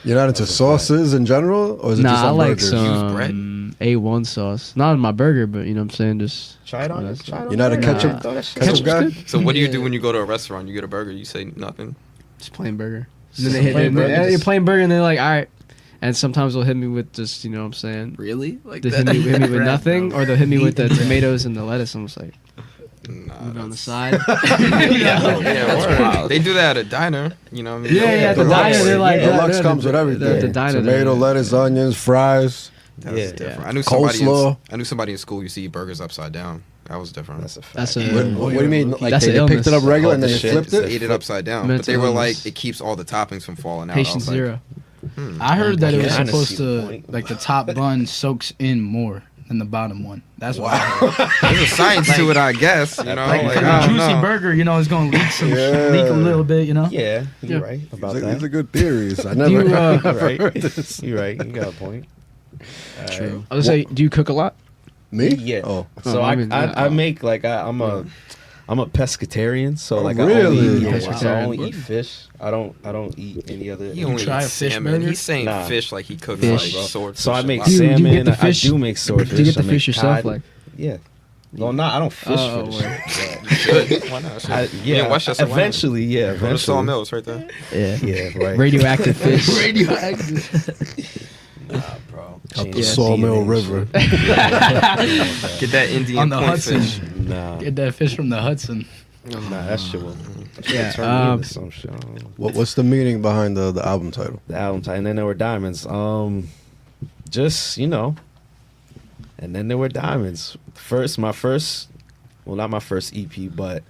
You're not into sauces in general, or is it just Nah, I on like burgers? some A1 sauce. Not in my burger, but you know what I'm saying. Just Try it on. That's- Try it on You're not a there. ketchup- Nah, throw that shit ketchup on. guy? good. So what do you Yeah. do when you go to a restaurant? You get a burger. You say nothing. Just plain burger. And Just then they hit plain burger. you're plain burger, and they're like, all right. And sometimes they'll hit me with just, you know what I'm saying. Really? Like They hit me with nothing, or they'll hit me with the Eat the tomatoes and the lettuce. I'm just like, Nah, move it on the that's- side. yeah, That's word. wild. They do that at a diner. You know what I mean? Yeah, at the Deluxe. diner, they're like, Deluxe they're comes with everything. The diner, Tomato, lettuce, onions, fries. That's Yeah. different. Coleslaw. I knew somebody in school used to eat burgers upside down. That was different. That's a fact. That's a. What do you mean? Like That's they an picked it up illness. regular and then Oh, they shit. flipped They it? ate it upside down, Mental but they were illness. like, it keeps all the toppings from falling out. I Patient was like, zero. I heard that it was kinda supposed see to the point. like the top bun soaks in more than the bottom one. That's why. I heard. There's a science to it, I guess. You know, Like, like, from I a don't juicy know. burger, you know, it's gonna leak some Yeah. leak a little bit, you know. Yeah, you're Yeah. right about These are that. good theories. I Do never you, heard Right. this. You're right. You got a point. True. I was say, do you cook a lot? Me? Yeah. Oh. So Oh, I I mean, yeah. I make like I'm a pescatarian. So Oh, like really? I only eat, Pescatarian. so I only eat fish. I don't eat any other. He only try eats a fish salmon. burger? He's saying Nah. fish like he cooks Fish. like swordfish. So I a make lot. Do you salmon. get the fish? I do make swordfish. Do you get the I make fish yourself? cod. Like, Yeah. Well, no, I don't fish Oh, fish. word. You should. Why not? I, Yeah, yeah, Westchester, why not? eventually, yeah, Go to eventually. Sawmills right there. yeah. Yeah, right. Radioactive fish. Nah, bro. Up Change the that Sawmill DNA River. shit. Get that Indian On the point Hudson. fish. Nah, Get that fish from the Hudson. nah, that shit will Yeah, turn me into some shit. I don't know. What's the meaning behind the album title? The album title, and then there were diamonds. Just and then there were diamonds. Well, not my first EP, but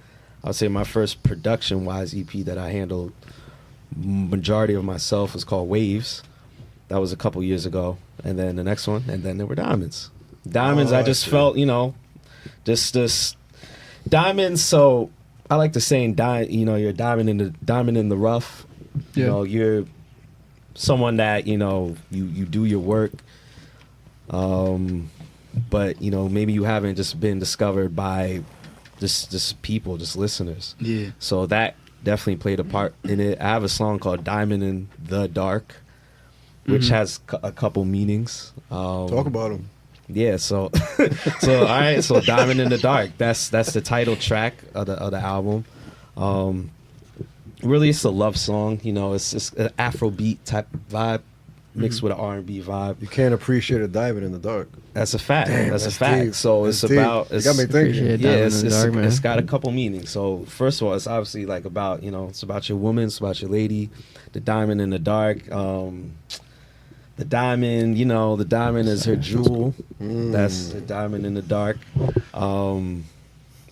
I'll say my first production-wise EP that I handled majority of myself is called Waves. That was a couple years ago, and then the next one, and then there were diamonds. Diamonds, Oh, I I just see. felt, just this diamonds. So I like to say, you're a diamond in the rough. You Yeah. know, you're someone that you do your work, but maybe you haven't just been discovered by just people, just listeners. Yeah. So that definitely played a part in it. I have a song called "Diamond in the Dark," which has a couple meanings. Talk about them. Yeah, so all right, so "Diamond in the Dark." That's the title track of the album. Really, it's a love song. It's an Afrobeat type vibe mixed with an R&B vibe. You can't appreciate a diamond in the dark. That's a fact. Damn, that's a that's fact. deep. So That's it's deep. about. You It's, got me thinking. Appreciate yeah, Diamond in the dark, man. it's got a couple meanings. So first of all, it's obviously like about it's about your woman, it's about your lady, the diamond in the dark. The diamond, the diamond is her jewel. That's the diamond in the dark.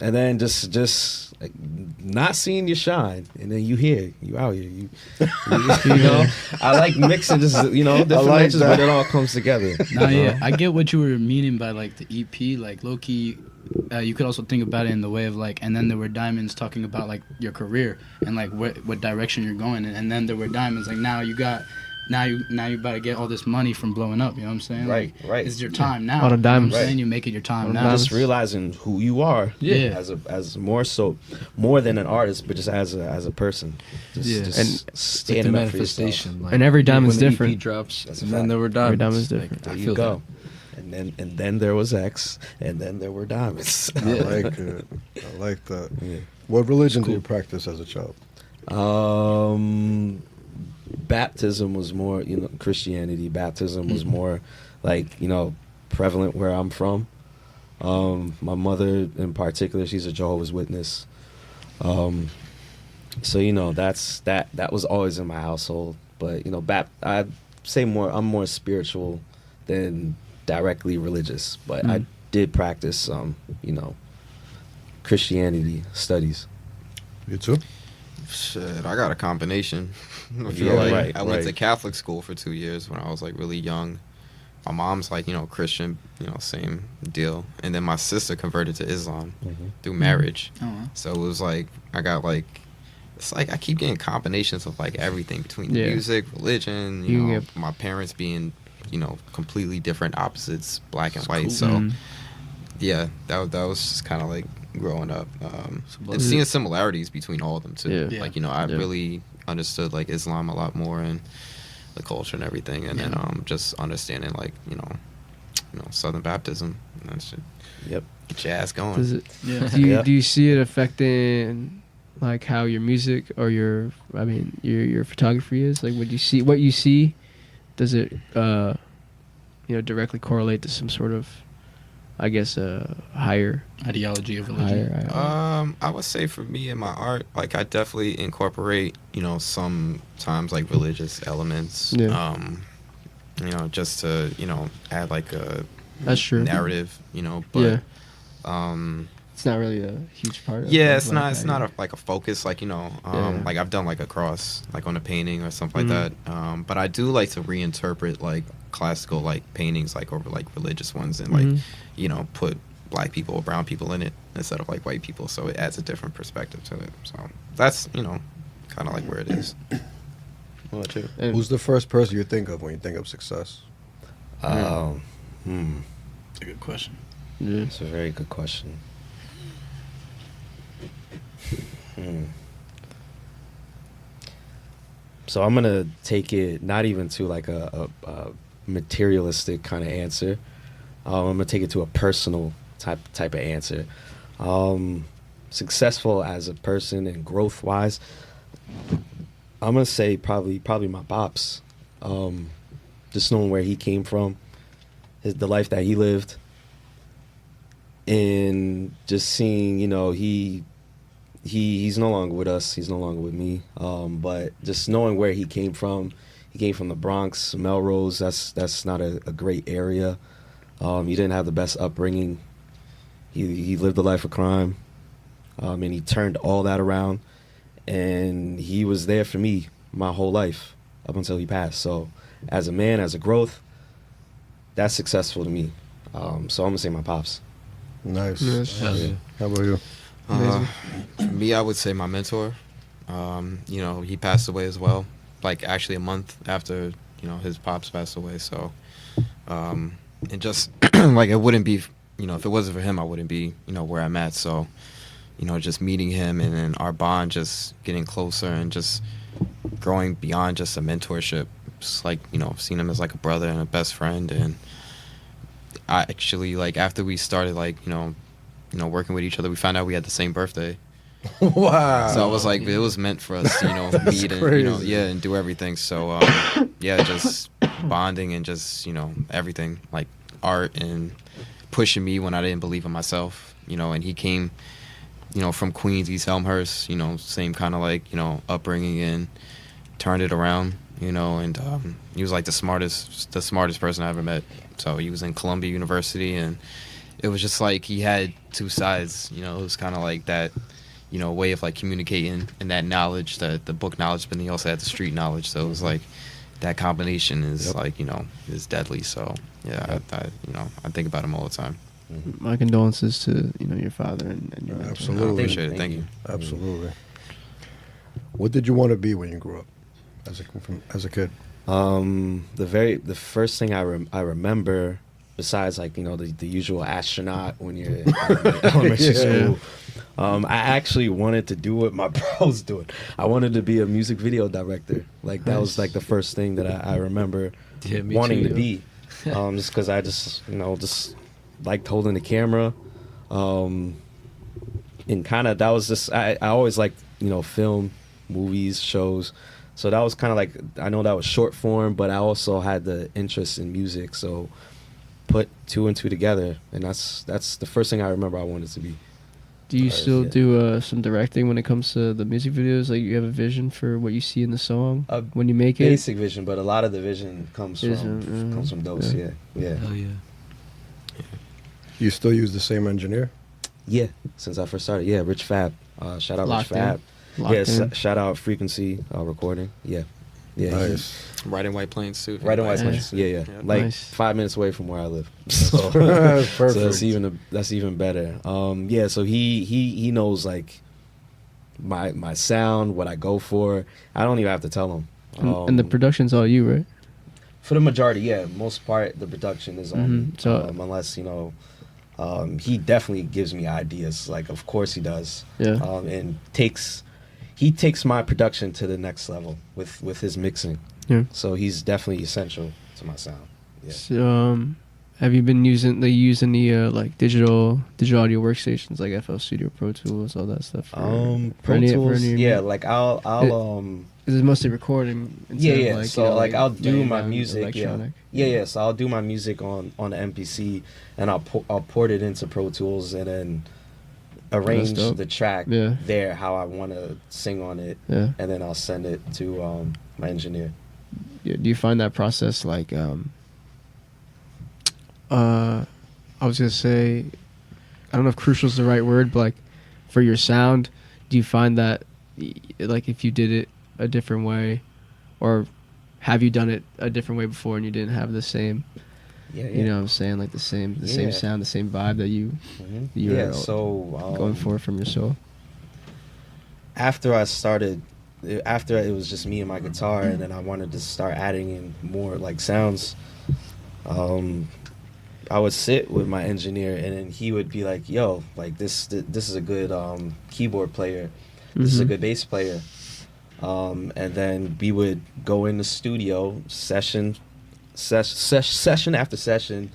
and then just like, not seeing you shine, and then you out here, you know. I like mixing just different like mixes, that. but it all comes together. Nah, yeah, I get what you were meaning by like the EP, like low key. You could also think about it in the way of like, and then there were diamonds talking about like your career and like what direction you're going in, and then there were diamonds like now you about to get all this money from blowing up. You know what I'm saying? Right, like, right. It's your time now. All the diamonds. You know what I'm saying? Right. You make it your time All the now. diamonds. Just realizing who you are, Yeah. as more than an artist, but just as a person. Just And standing like the up for yourself. manifestation. Like, And every diamond's when the different. EP drops, That's a and then fact. there were Every diamonds. diamond's Like, different. I There feel you go. And then there was X, and then there were diamonds. I like it. I like that. Yeah. What religion do you practice as a child? Baptism was more, Christianity. Baptism was more like, prevalent where I'm from. My mother in particular, she's a Jehovah's Witness. So, that was always in my household. But, I'd say I'm more spiritual than directly religious. But I did practice Christianity studies. You too? Shit, I got a combination. I feel Yeah, like right, I went right. to Catholic school for 2 years when I was like really young. My mom's like, Christian, same deal. And then my sister converted to Islam through marriage. Oh, wow. So it was like I got like it's like I keep getting combinations of like everything between Yeah. music, religion, You you know, get- my parents being, completely different opposites, black and white. cool. So Mhm. yeah, that was just kind of like growing up So and seeing similarities between all of them too. Yeah. Like I Yeah. really understood like Islam a lot more and the culture and everything, and then just understanding like Southern Baptism and that shit. Yep. Get your ass going. Does it? Yeah. Yeah. Do you see it affecting like how your music or your photography is? Like what you see? Does it directly correlate to some sort of, I guess, higher Ideology of religion. higher? I would say for me in my art, like I definitely incorporate, sometimes like religious elements. Yeah. Just to, add like a That's true. narrative, but Yeah. um It's not really a huge part. yeah, of it's like not it's that, not yeah. like a focus, like Yeah. like I've done like a cross like on a painting or something Mhm. like that. But I do like to reinterpret like classical like paintings like over like religious ones and like Mhm. put black people or brown people in it instead of like white people, so it adds a different perspective to it. So that's kind of like where it is. What about you? And- Who's the first person you think of when you think of success? That's a good question. Yeah. That's a very good question. So I'm gonna take it not even to like a materialistic kind of answer. I'm gonna take it to a personal type of answer. Successful as a person and growth wise, I'm gonna say probably my pops. Just knowing where he came from, the life that he lived, and just seeing, he's no longer with us. He's no longer with me. But just knowing where he came from the Bronx, Melrose. That's not a great area. He didn't have the best upbringing. He lived a life of crime, and he turned all that around. And he was there for me my whole life up until he passed. So, as a man, as a growth, that's successful to me. So I'm gonna say my pops. Nice. Yes. Yeah. How about you? Amazing. For me, I would say my mentor. He passed away as well. Like actually a month after his pops passed away. So, and just like it wouldn't be, if it wasn't for him, I wouldn't be, where I'm at. So, just meeting him and then our bond just getting closer and just growing beyond just a mentorship. Just like seeing him as like a brother and a best friend. And I actually like after we started like working with each other, we found out we had the same birthday. Wow. So I was like, it was meant for us, to meet and crazy. and do everything. So just bonding and just everything like art and pushing me when I didn't believe in myself. And he came, from Queens, East Elmhurst. Same kind of like upbringing and turned it around. And he was like the smartest person I ever met. So he was in Columbia University and it was just like he had two sides. You know, it was kind of like that, you know, way of like communicating and that knowledge, the book knowledge, but then he also had the street knowledge. So it was like that combination is like, you know, is deadly. So yeah, I you know, I think about him all the time. My condolences to your father and your mentor. I Absolutely. appreciate it. Thank you. Absolutely. What did you want to be when you grew up as a kid? The first thing I remember, besides like the usual astronaut when you're in elementary school, I actually wanted to do what my bro was doing. I wanted to be a music video director. Like that was like the first thing that I remember wanting to be. Just because I just liked holding the camera, and kind of that was just I always liked film, movies, shows. So that was kind of like, I know that was short form, but I also had the interest in music. So put two and two together, and that's the first thing I remember I wanted to be. Do you still do some directing when it comes to the music videos? Like you have a vision for what you see in the song when you make it? Basic vision, but a lot of the vision comes from those. Yeah. Hell yeah. You still use the same engineer? Yeah, since I first started. Yeah, Rich Fab. Shout out Locked Rich Fab. Locked in. Shout out Frequency Recording. Yeah. Nice. Right in White Plains too. Right in White Nice. Plains. Yeah. Like Nice. 5 minutes away from where I live. So, Perfect. so that's even better. Yeah. So he knows like my sound, what I go for. I don't even have to tell him. And the production's all you, right? For the majority, yeah. Most part, the production is on me. So- unless he definitely gives me ideas. Like, of course he does. Yeah. And he takes my production to the next level with his mixing. Yeah. So he's definitely essential to my sound. Yeah. So, have you been using the like digital audio workstations like FL Studio, Pro Tools, all that stuff? Pro for any Tools, of yeah. your- Like I'll Is it mostly recording? instead yeah. of, like, So like I'll do laying my down music. Yeah. electronic? Yeah. So I'll do my music on the MPC, and I'll port it into Pro Tools, and then arrange dope. the track Yeah. there how I want to sing on it, Yeah. and then I'll send it to my engineer. Yeah, do you find that process like I was gonna say, I don't know if crucial is the right word, but like for your sound, do you find that like if you did it a different way, or have you done it a different way before and you didn't have the same, Yeah. you know what I'm saying, like the same Yeah. sound, the same vibe that you're Yeah. So going for from your soul? after it was just me and my guitar, and then I wanted to start adding in more like sounds, I would sit with my engineer, and then he would be like, yo, like this is a good keyboard player, this is a Mhm. good bass player, and then we would go in the studio session after session,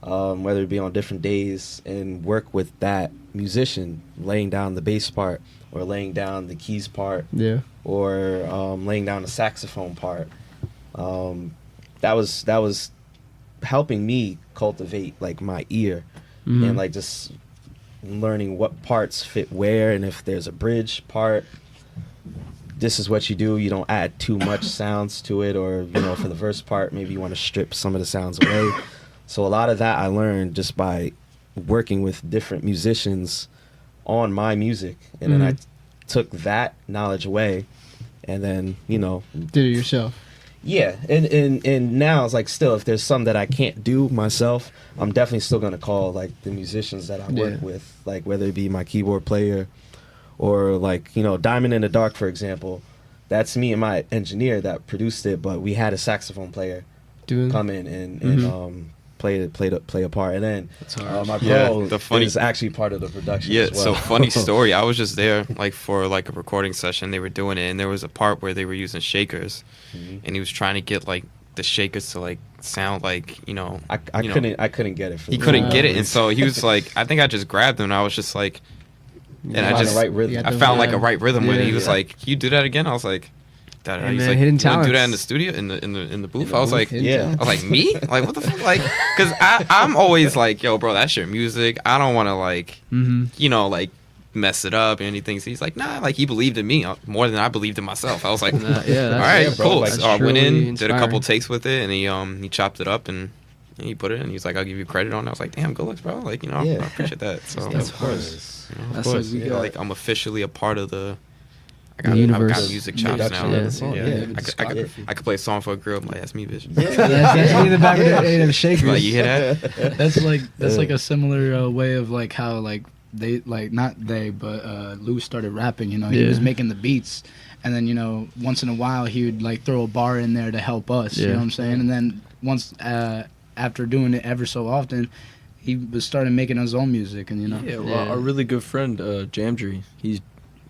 whether it be on different days, and work with that musician, laying down the bass part, or laying down the keys part, Yeah. or laying down the saxophone part. That was helping me cultivate like my ear, Mhm. and like just learning what parts fit where, and if there's a bridge part, this is what you do. You don't add too much sounds to it, or for the verse part, maybe you want to strip some of the sounds away. So a lot of that I learned just by working with different musicians on my music, and then I took that knowledge away, and then Did it yourself? yeah, and now it's like, still, if there's some that I can't do myself, I'm definitely still gonna call like the musicians that I work Yeah. with, like whether it be my keyboard player, or like Diamond in the Dark, for example. That's me and my engineer that produced it, but we had a saxophone player Doing come in and play a part, and then my Yeah, bro the funny- is actually part of the production. Yeah, as well. so funny story. I was just there like for like a recording session. They were doing it, and there was a part where they were using shakers, and he was trying to get like the shakers to like sound like I couldn't get it. For he the couldn't live get it, release. and so he was like, I think I just grabbed him, and I was just like, and I Find the just right rhythm. Yeah, I found like a right rhythm with it. Yeah. He was like, "Can you do that again?" I was like, "That." Hey, He's man, like, hidden "You wanna do that talents. in the studio, in the booth?" the I was booth, like, hidden yeah. talents. I was like, me? Like, what the fuck? Like, because I'm always like, yo, bro, that's your music. I don't want to, like, like, mess it up or anything. So he's like, nah, like, he believed in me more than I believed in myself. I was like, Yeah, all right, yeah, bro, cool. like, So I went truly in, did a couple inspiring. takes with it, and he chopped it up, and And he put it in. He was like, "I'll give you credit on it." I was like, "Damn, good looks, bro." Like, I Yeah. appreciate that. So Of course. you know, That's like we got. like I'm officially a part of the. The I've universe. got music chops Yeah, now. yeah, the song, yeah. I could play a song for a girl. I'm like, that's me, bitch. That's me in the back of the shakers. Like, you hear that? That's like a similar way of like how like they like not they but Lou started rapping. You know, he Yeah. was making the beats, and then you know once in a while he would like throw a bar in there to help us. You Yeah. know what I'm saying? And then once after doing it ever so often, he was started making his own music, and you know. Yeah, well, Yeah. our really good friend Jamdry,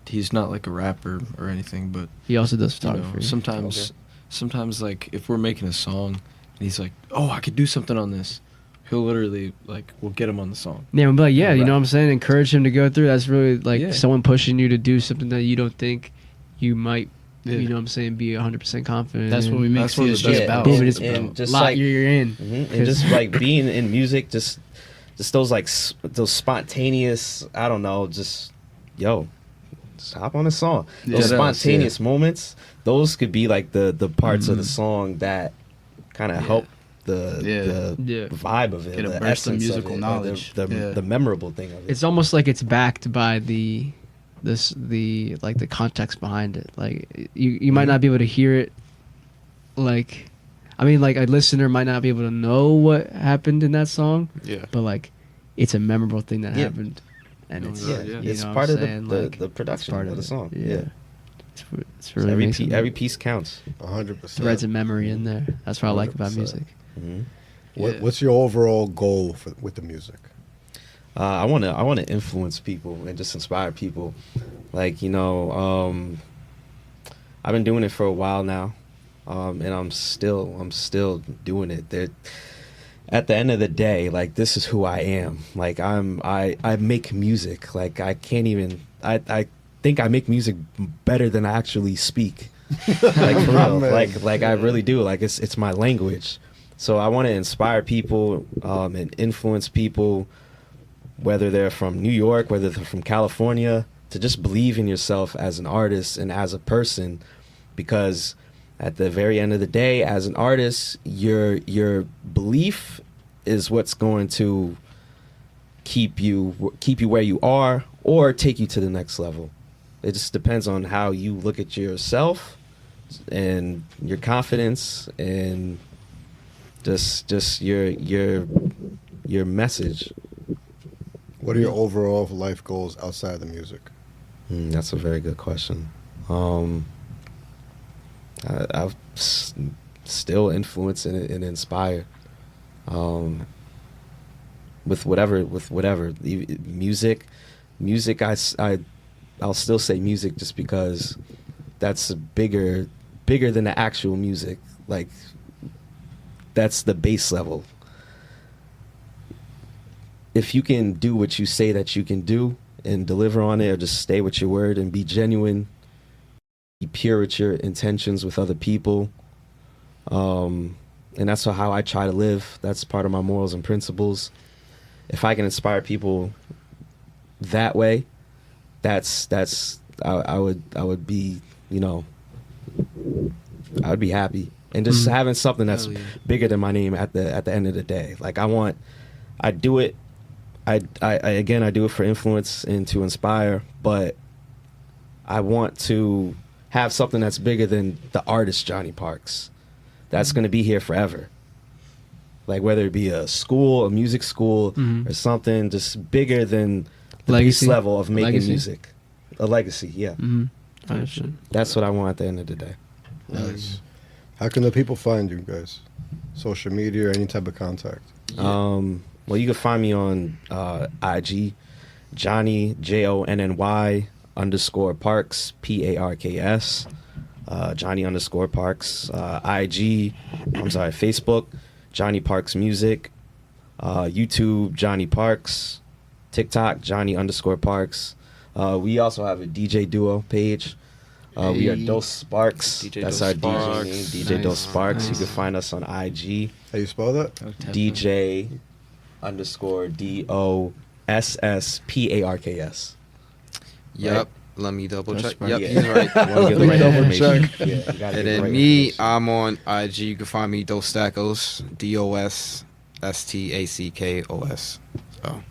he's not like a rapper or anything, but He also does you know, photography. sometimes like if we're making a song and he's like, oh, I could do something on this, he'll literally like we'll get him on the song. Yeah, but yeah, you Right. know what I'm saying? Encourage him to go through. That's really like Yeah. someone pushing you to do something that you don't think you might, Yeah. you know what I'm saying, be 100% confident That's in. what we make That's what the CSG best about. Boom, it's and just lot like you're in. and just like being in music, just those like those spontaneous. I don't know, just hop on a song. Yeah, Those it does, spontaneous moments, those could be like the parts of the Mhm. song that kind of Yeah. help the Yeah. vibe of it, Get a the burst of essence musical it, or knowledge. the Yeah. memorable thing of it. It's almost like it's backed by the like the context behind it. Like you might not be able to hear it. Like, I mean, like a listener might not be able to know what happened in that song, Yeah. but like it's a memorable thing that Yeah. happened, and Oh, it's yeah, yeah, you it's know part what of I'm saying? the Like, production part of of the it. song. Yeah. Yeah. It's So really amazing. every piece counts. 100%. threads of memory in there. That's what I like about 100%. music. Mhm. Yeah. What's your overall goal with the music? I want to influence people and just inspire people. Like, you know, I've been doing it for a while now, and I'm still doing it. At the end of the day, like, this is who I am. Like, I make music. Like, I can't even. I think I make music better than I actually speak. Like, for real. Man. Like I really do. Like, it's my language. So I want to inspire people and influence people, whether they're from New York, whether they're from California, to just believe in yourself as an artist and as a person, because at the very end of the day, as an artist, your belief is what's going to keep you where you are or take you to the next level. It just depends on how you look at yourself and your confidence and just your message. What are your overall life goals outside of the music? That's a very good question. I've still influence and inspire. With whatever music. I'll still say music just because that's bigger than the actual music. Like, that's the base level. If you can do what you say that you can do and deliver on it, or just stay with your word and be genuine, be pure with your intentions with other people, and that's how I try to live. That's part of my morals and principles. If I can inspire people that way, I would be, you know, I would be happy. And just having something that's Hell yeah. bigger than my name at the end of the day. Like, I do it. I do it for influence and to inspire, but I want to have something that's bigger than the artist Jonny Parks. That's going to be here forever. Like, whether it be a school, a music school, or something just bigger than the base Legacy. level of making Legacy. music. A legacy, yeah. I understand. That's what I want at the end of the day. Nice. How can the people find you guys? Social media or any type of contact? Well, you can find me on IG, Jonny, JONNY _Parks, PARKS, Jonny _Parks, Facebook, Jonny Parks Music, YouTube, Jonny Parks, TikTok, Jonny _Parks. We also have a DJ duo page. We are Dos Sparks. DJ That's Dos our Sparks. DJ name, DJ Dos Sparks. You can find us on IG, How you spell that? DJ _DOSSPARKS. Yep. Let me double That's check. right. Yep, Yeah. he's right. You wanna get the right Double information. check. Yeah, you gotta And get the then right me, information. I'm on IG. You can find me Dos Stackos, STACKOS. So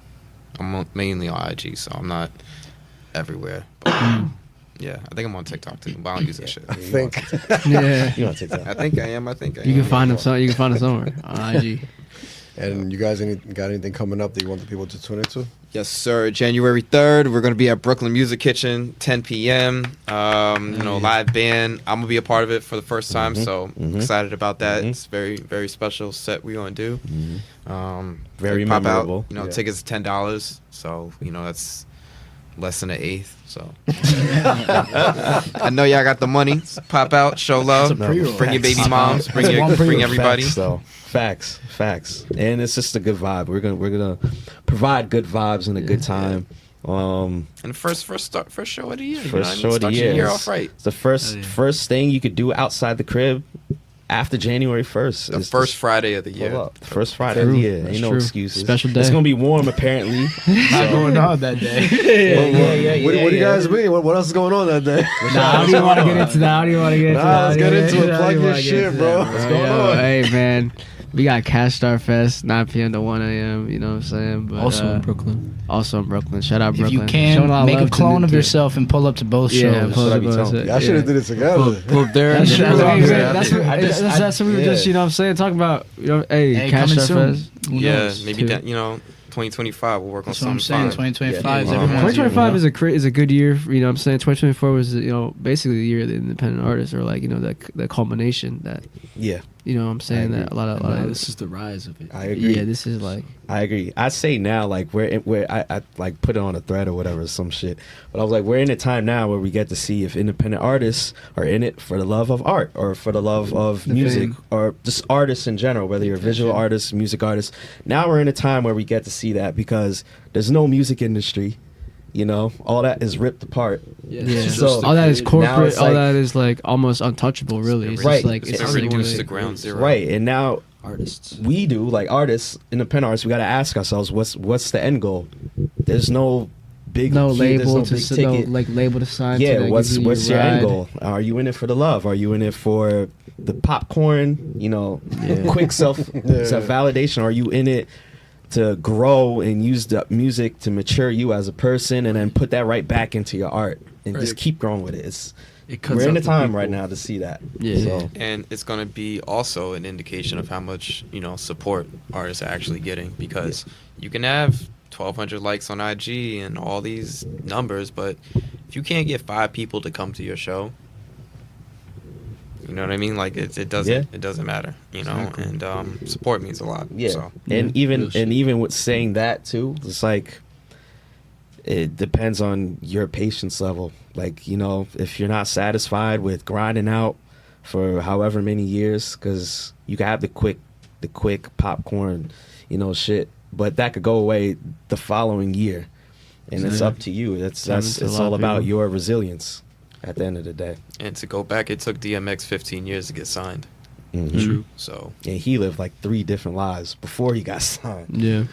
I'm mainly on IG, so I'm not everywhere. But, yeah, I think I'm on TikTok too, but I don't use that shit. I think. Yeah. You on TikTok? I think I am. You can find him. You can find him somewhere on IG. And you guys got anything coming up that you want the people to tune into? Yes, sir. January 3rd, we're going to be at Brooklyn Music Kitchen, 10 p.m. Live band. I'm going to be a part of it for the first time, so I'm excited about that. It's very, very special set we're going to do. Very pop memorable. out. Tickets $10, so that's less than an eighth. So I know y'all got the money. So pop out, show love, bring your baby moms, bring everybody. Facts. And it's just a good vibe. We're gonna provide good vibes and a good time. And the first show of the year. First show of the Start year. your year off right. It's the first thing you could do outside the crib after January 1st. The first Friday of the year. The first Friday of the year. Ain't no excuses. Special day. It's gonna be warm apparently. Not going on that day. What do you guys mean? What else is going on that day? Nah, I don't even want to get into that. Let's get into it. Plug your shit, bro. What's going on? Hey, man. We got Cash Star Fest, 9 p.m. to 1 a.m. You know what I'm saying? But, Also in Brooklyn. Shout out Brooklyn. If you can, make a clone of yourself and pull up to both shows. Yeah, pull up. Y'all should have did it together. Pull up there. That's what we were just, you know what I'm saying, talking about, hey Cash coming Star soon. Fest. Who Yeah, knows? maybe that, 2025 we'll work on That's what I'm something saying. fun. 2025 is everyone's 2025 year. is a good year. You know what I'm saying? 2024 was, basically the year of the independent artists, or like, the culmination that, Yeah, you know what I'm saying, that a lot of This is the rise of it. I agree. yeah, this is like, I agree. I say now, like I like put it on a thread or whatever, some shit. But I was like, we're in a time now where we get to see if independent artists are in it for the love of art or for the love of music or just artists in general, whether you're a visual artist, music artist. Now we're in a time where we get to see that because there's no music industry. All that is ripped apart. yeah. So all that is now corporate. it's All like- that is like almost untouchable. Really, it's Right. just like It's just reduced like- to ground zero. Right, and now Artists. we do, like artists, independent artists, we got to ask ourselves, what's the end goal? There's no big no there's label no to big no, ticket. like label to sign. Yeah, to, that what's gives you your ride. end goal? Are you in it for the love? Are you in it for the popcorn? Quick self validation. Are you in it to grow and use the music to mature you as a person, and then put that right back into your art and just keep growing with it? We're in a time right now to see that. Yeah. So, And it's going to be also an indication of how much, support artists are actually getting, because you can have 1,200 likes on IG and all these numbers, but if you can't get 5 people to come to your show, you know what I mean? Like it doesn't matter, and support means a lot. yeah. So. And even with saying that too, it's like it depends on your patience level. Like, if you're not satisfied with grinding out for however many years, because you can have the quick popcorn, shit, but that could go away the following year, and it's up to you. It's all about your resilience at the end of the day. And to go back, it took DMX 15 years to get signed. True. So And he lived like 3 different lives before he got signed. Yeah,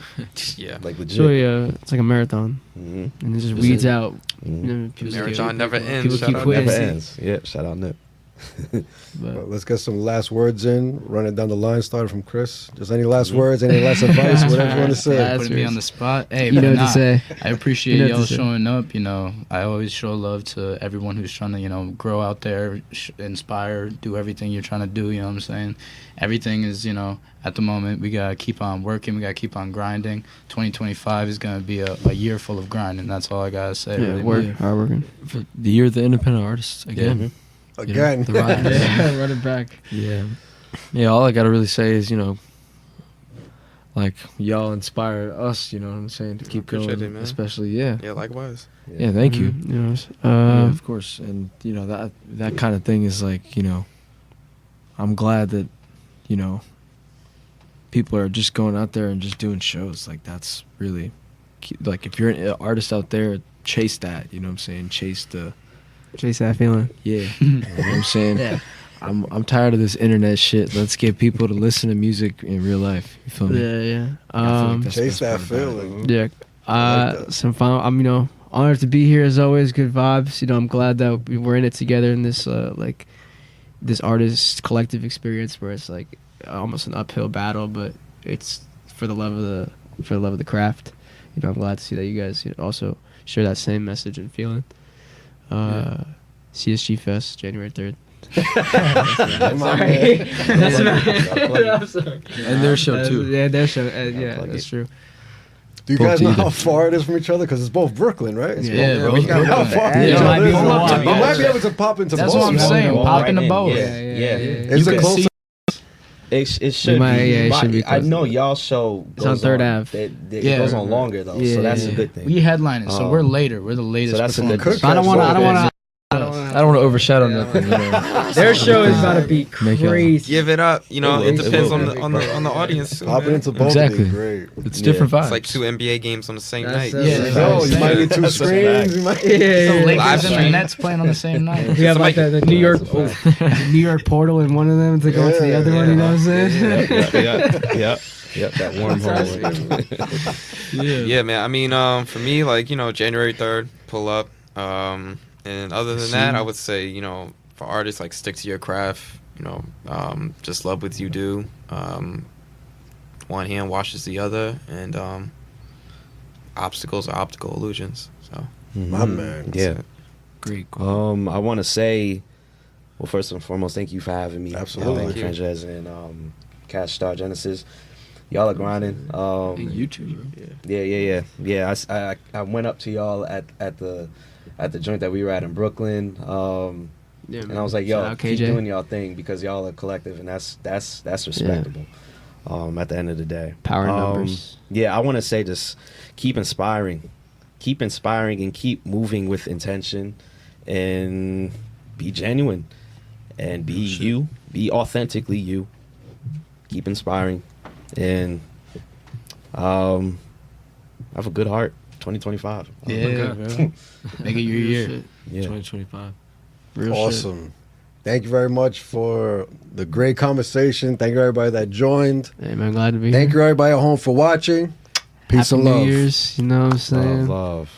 yeah, Like legit. so it's like a marathon, Mhm. and it just weeds out. Mhm. marathon never ends. People Shout keep out quitting. Never see. ends. Yeah, shout out Nip. Well, let's get some last words in. Run it down the line. Starting from Chris. Just any last words, any last advice, whatever you want to say. Last Putting me words. on the spot. Hey, You know but what to say. I appreciate You know what y'all to say. showing up. I always show love to everyone who's trying to, grow out there, inspire, do everything you're trying to do. You know what I'm saying? Everything is, at the moment, we got to keep on working. We got to keep on grinding. 2025 is going to be a year full of grinding. That's all I got to say. Yeah, really. work, Yeah. hard working. For the year of the independent artists again. Again. The rise. Yeah, run it back. Yeah, all I gotta really say is, like y'all inspire us, you know what I'm saying, to keep Appreciate going. it, man. Especially, yeah, Likewise. thank you. Mhm. Yeah, of course, and that kind of thing is like, I'm glad that, people are just going out there and just doing shows. Like that's really, like if you're an artist out there, chase that. You know what I'm saying? Chase that feeling. yeah. You know what I'm saying? Yeah. I'm tired of this internet shit. Let's get people to listen to music in real life. You feel me? Yeah. I feel like that's the Chase best that part about it. feeling. Yeah. I like that. Some final. I'm honored to be here as always. Good vibes. I'm glad that we're in it together in this this artist collective experience where it's like almost an uphill battle, but it's for the love of the craft. You know, I'm glad to see that you guys also share that same message and feeling. CSG Fest, January 3rd. Sorry. I'm sorry. And their show too. Yeah, their show. Yeah, that's true. Do you guys know how far it is from each other? Because it's both Brooklyn, right? It's both Brooklyn. How far Yeah, each it might other be is? a lot. You might be able to pop into That's both. what I'm saying. Pop into both. Yeah. Is it close? It should might- be. yeah, it should be I close. know y'all show. It's on goes 3rd Ave. It Yeah. goes on longer though, Yeah, so that's a yeah. good thing. We headline it, so we're later. We're the latest. So that's a good performers. thing. I don't want to. I don't want to overshadow nothing. You know. Their show is about to be Make it- crazy. Give it up. You know, It it will. depends It will. on the audience. Too, Popping man. into both Exactly. would be great. It's different vibes. It's like 2 NBA games on the same That's night. it. Yeah, Yeah. Yo, you might need 2 That's a screens. fact. You might. The Live Lakers and the stream. Nets playing on the same night. We have like the New York, That's the New York portal in one of them to go into the other one. You know what I'm saying? Yep, that wormhole. Yeah, man. I mean, for me, like, you know, January 3rd, pull up. And other than that, I would say, you know, for artists, like, stick to your craft. You know, just love what you do. One hand washes the other, and obstacles are optical illusions. So, My man. Yeah. Great. I want to say, well, first and foremost, thank you for having me. Absolutely. Thank you. Franjez and Cash Star Genesis. Y'all are grinding. You too, bro. Yeah. I went up to y'all at the joint that we were at in Brooklyn. And I was like, Shout yo, out keep KJ. doing y'all thing because y'all are collective, and that's respectable. At the end of the day, Power numbers. Yeah, I want to say just keep inspiring, and keep moving with intention, and be genuine, and be you, be authentically you. Keep inspiring, and have a good heart. 2025. Yeah, bro. Make it your year. Yeah. 2025. Real Awesome. Thank you very much for the great conversation. Thank you everybody that joined. shit. Hey man, glad to be Thank here. you everybody at home for watching. Peace Happy and New love. Year's. You know what I'm saying? Love.